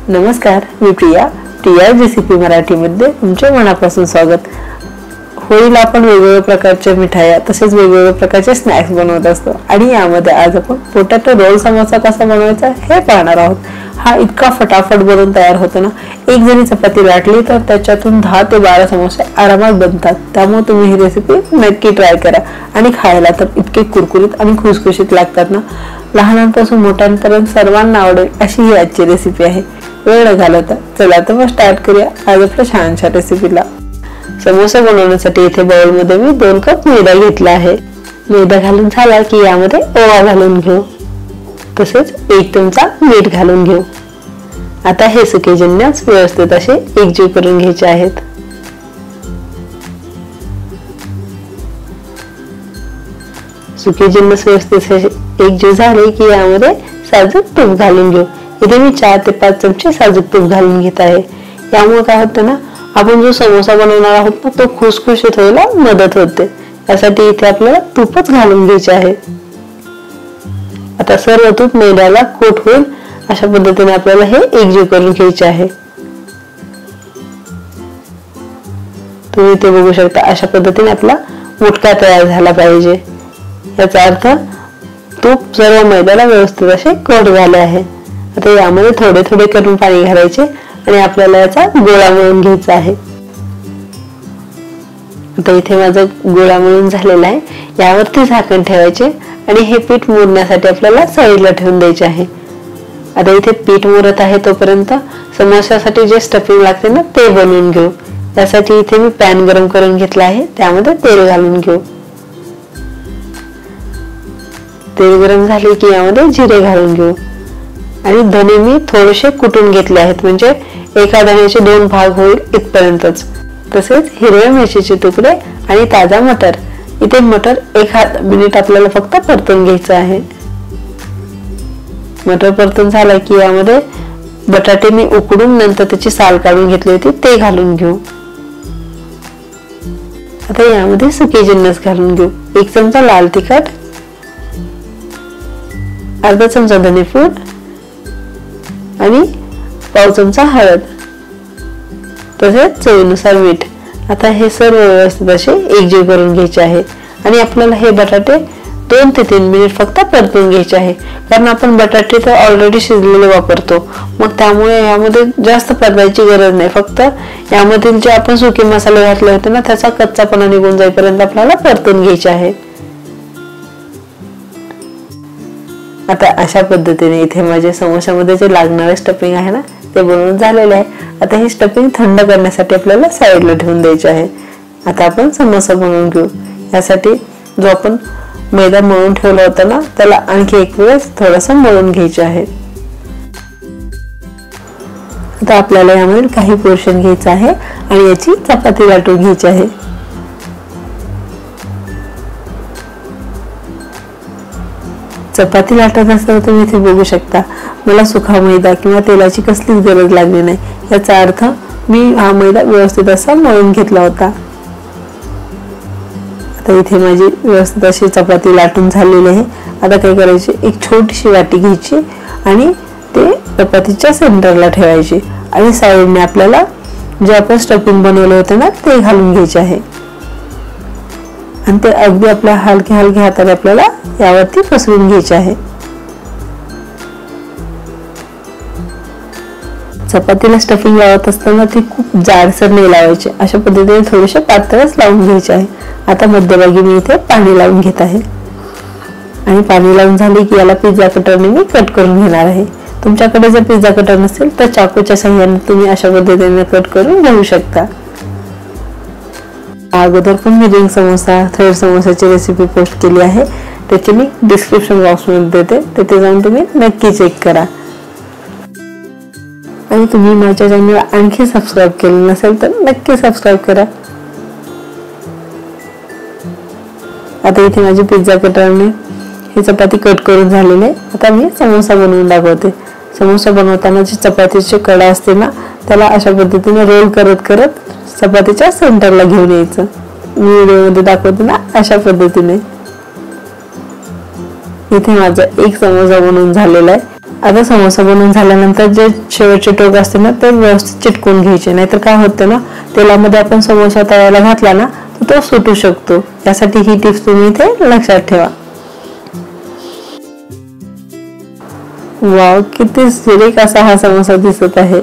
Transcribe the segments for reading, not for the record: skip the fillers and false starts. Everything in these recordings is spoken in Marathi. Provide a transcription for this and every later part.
नमस्कार, मी प्रिया रेसिपी मराठीमध्ये तुमचे मनापासून स्वागत। होळीला आपण वेगवेगळ्या प्रकारच्या मिठाया तसेच वेगवेगळ्या प्रकारचे स्नॅक्स बनवत असतो आणि यामध्ये आज आपण पोटॅटो रोल समोसा कसा बनवायचा हे पाहणार आहोत। हा इतका फटाफट बनवून तयार होतो ना, एक जरी चपाती लाटली तर त्याच्यातून 10 ते 12 समोसे आरामात बनतात। त्यामुळे तुम्ही ही रेसिपी नक्की ट्राय करा आणि खायला तर इतके कुरकुरीत आणि खुसखुशीत लागतात ना, लहानांपासून मोठ्यांपर्यंत सर्वांना आवडेल अशी ही आजची रेसिपी आहे। वेळ न घालवता चला तर मग स्टार्ट करूया आज आपल्या छानशा रेसिपीला। समोसा बनवण्यासाठी इथे बाउल मध्ये मी 2 कप मैदा घेतला आहे। मैदा घालून झाला की यामध्ये ओवा घालून घेऊ, तसेच 1 चमचा मीठ घालून घेऊ। आता हे सुके जिन्नस व्यवस्थित असे एकजीव करून घ्यायचे आहेत। सुके जिन्नस व्यवस्थित एकजीव झाले की यामध्ये साजूक तूप घालून घेऊ। इथे मी 4 ते 5 चमचे साजूक तूप घालून घेत आहे। यामुळे काय होतं ना, आपण जो समोसा बनवणार आहोत ना तो खुसखुशीत व्हायला मदत होते। यासाठी इथे आपल्याला तूपच घालून घ्यायचे आहे। आता सर्व तूप मैद्याला कोट होईल अशा पद्धतीने आपल्याला हे एकजीव करून घ्यायचे आहे। तुम्ही इथे बघू शकता अशा पद्धतीने आपला मुटका तयार झाला पाहिजे। याचा अर्थ तूप सर्व मैद्याला व्यवस्थित असे कोट झाले आहे। आता यामध्ये थोडे थोडे करून पाणी घालायचे आणि आपल्याला याचा गोळा मळून घ्यायचा आहे। आता इथे माझा गोळा मळून झालेला आहे। यावरती झाकण ठेवायचे आणि हे पीठ मुरण्यासाठी आपल्याला साईडला ठेवून द्यायचे आहे। आता इथे पीठ मुरत आहे तोपर्यंत समोस्यासाठी जे स्टफिंग लागते ना ते बनवून घेऊ। त्यासाठी इथे मी पॅन गरम करून घेतला आहे, त्यामध्ये तेल घालून घेऊ। तेल गरम झाले की यामध्ये जिरे घालून घेऊ आणि धने मी थोडेसे कुटून घेतले आहेत, म्हणजे एका धण्याचे 2 भाग होईल इथपर्यंतच। तसेच हिरव्या मिरचीचे तुकडे आणि ताजा मटर। इथे मटर 1 मिनिट आपल्याला फक्त परतून घ्यायचं आहे। मटर परतून झाला की यामध्ये बटाटे मी उकडून नंतर त्याची साल काढून घेतली होती ते घालून घेऊ। आता यामध्ये सुके जिन्नस घालून घेऊ। 1 चमचा लाल तिखट, अर्धा चमचा धनेपूड आणि पाव चमचा हळद, तसेच चवीनुसार मीठ। आता हे सर्व व्यवस्थित असे एकजीव करून घ्यायचे आहे आणि आपल्याला हे बटाटे 2 ते 3 मिनिट फक्त परतून घ्यायचे आहे, कारण आपण बटाटे तर ऑलरेडी शिजलेले वापरतो, मग त्यामुळे यामध्ये जास्त परतायची गरज नाही। फक्त यामधील जे आपण सुके मसाले घातले होते ना त्याचा कच्चापणा निघून जाईपर्यंत आपल्याला परतून घ्यायचे आहे। आता अशा पद्धतीने इथे माझे समोशामध्ये जे लागणारे स्टफिंग आहे ना ते बनवून झालेले आहे। आता हे स्टफिंग थंड करण्यासाठी आपल्याला साईडला ठेवून द्यायचे आहे। आता आपण समोसा बनवून घेऊ। यासाठी जो आपण मैदा मळून ठेवला होता ना त्याला आणखी एक वेळेस थोडासा मळून घ्यायचे आहे। आता आपल्याला यामध्ये काही पोर्शन घ्यायचं आहे आणि याची चपाती लाटून घ्यायची आहे। चपाती लाटत असताना तुम्ही इथे बघू शकता मला सुका मैदा किंवा तेलाची कसलीच गरज लागली नाही। याचा अर्थ मी हा मैदा व्यवस्थित असा मळून घेतला होता। आता इथे माझी व्यवस्थित अशी चपाती लाटून झालेली आहे। आता काय करायचे, एक छोटीशी वाटी घ्यायची आणि ते चपातीच्या सेंटरला ठेवायची आणि साईडने आपल्याला जे आपण स्टफिंग बनवले होते ना ते घालून घ्यायचे आहे आणि ते अगदी आपल्या हलक्या हाताने आपल्याला यावरती पसरून घ्यायचे आहे। चपातीला स्टफिंग लावत असताना ती खूप जाडसर नाही लावायची, अशा पद्धतीने थोडेसे पातळच लावून घ्यायचे आहे। आता मध्यभागी मी इथे पाणी लावून घेत आहे आणि पाणी लावून झाले की याला पिझ्झा कटरने मी कट करून घेणार आहे। तुमच्याकडे जर पिझ्झा कटर नसेल तर चाकूच्या सहाय्याने तुम्ही अशा पद्धतीने कट करून घेऊ शकता। अगोदर पण मी रिंग समोसा, थ्रेड समोसाची रेसिपी पोस्ट केली आहे, त्याची मी डिस्क्रिप्शन बॉक्स मध्ये देते, तिथे जाऊन तुम्ही नक्की चेक करा। आणि तुम्ही माझ्या चॅनलला आणखी सबस्क्राईब केले नसेल तर नक्की सबस्क्राईब करा। आता इथे माझी पिझ्झा कटरने ही चपाती कट करून झालेली आहे। आता मी समोसा बनवून दाखवते। समोसा बनवताना जी चपातीची कडा असते ना त्याला अशा पद्धतीने रोल करत करत चपातीच्या सेंटरला घेऊन यायचं। मी व्हिडिओमध्ये दाखवते ना अशा पद्धतीने। इथे माझा एक समोसा बनवून झालेला आहे आता समोसा बनवून झाल्यानंतर जे शेवटचे टोक असते ना ते व्यवस्थित चिटकून घ्यायचे, नाहीतर काय होतं ना, तेलामध्ये आपण समोसा तळायला घातला ना तर तो सुटू शकतो. यासाठी ही टिप्स तुम्ही इथे लक्षात ठेवा. वाव, किती सुरेख असा हा समोसा दिसत आहे.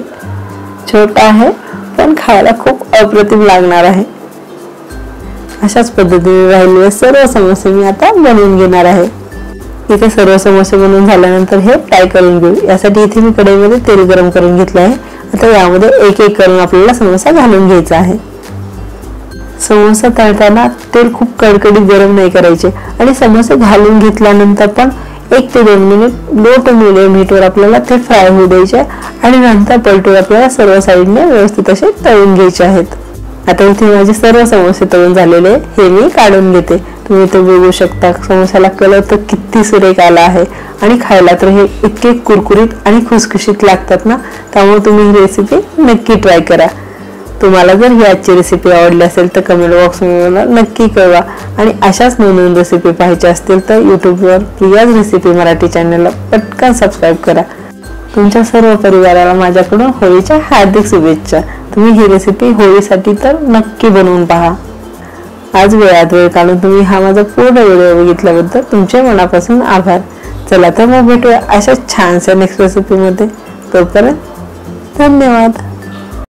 छोटा आहे पण खायला खूप अप्रतिम लागणार आहे. अशाच पद्धतीने राहिलेले सर्व समोसे मी आता बनवून घेणार आहे. इथे सर्व समोसे बनवून झाल्यानंतर हे फ्राय करून घेऊ. यासाठी इथे मी कढईमध्ये तेल गरम करून घेतलं आहे. आता यामध्ये एक एक करून आपल्याला समोसा घालून घ्यायचा आहे. समोसा तळताना तेल खूप कडकडीत गरम नाही करायचे आणि समोसे घालून घेतल्यानंतर पण 1 ते 2 मिनिट लो टू मिडियम हीटवर आपल्याला ते फ्राय होऊ द्यायचे आणि नंतर पलटून आपल्याला सर्व साईडने व्यवस्थित असे तळून घ्यायचे आहेत. आता इथे माझे सर्व समोसे तळून झालेले हे मी काढून घेते. तुम्ही इथे बघू शकता समोसाला कलर तर किती सुरेख आला आहे आणि खायला तर हे इतके कुरकुरीत आणि खुसखुशीत लागतात ना. त्यामुळे तुम्ही ही रेसिपी नक्की ट्राय करा. तुम्हाला जर ही आजची रेसिपी आवडली असेल तर कमेंट बॉक्समध्ये मला नक्की कळवा आणि अशाच नवीन रेसिपी पाहायच्या असतील तर यूट्यूबवर प्रियाज रेसिपी मराठी चॅनलला पटकन सबस्क्राईब करा. तुमच्या सर्व परिवाराला माझ्याकडून होळीच्या हार्दिक शुभेच्छा. तुम्ही ही रेसिपी होळीसाठी तर नक्की बनवून पहा. आज वेळात वेळ काढून तुम्ही हा माझा पूर्ण व्हिडिओ बघितल्याबद्दल तुमचे मनापासून आभार. चला तर मग भेटूया अशाच छानशा नेक्स्ट रेसिपीमध्ये. तोपर्यंत धन्यवाद.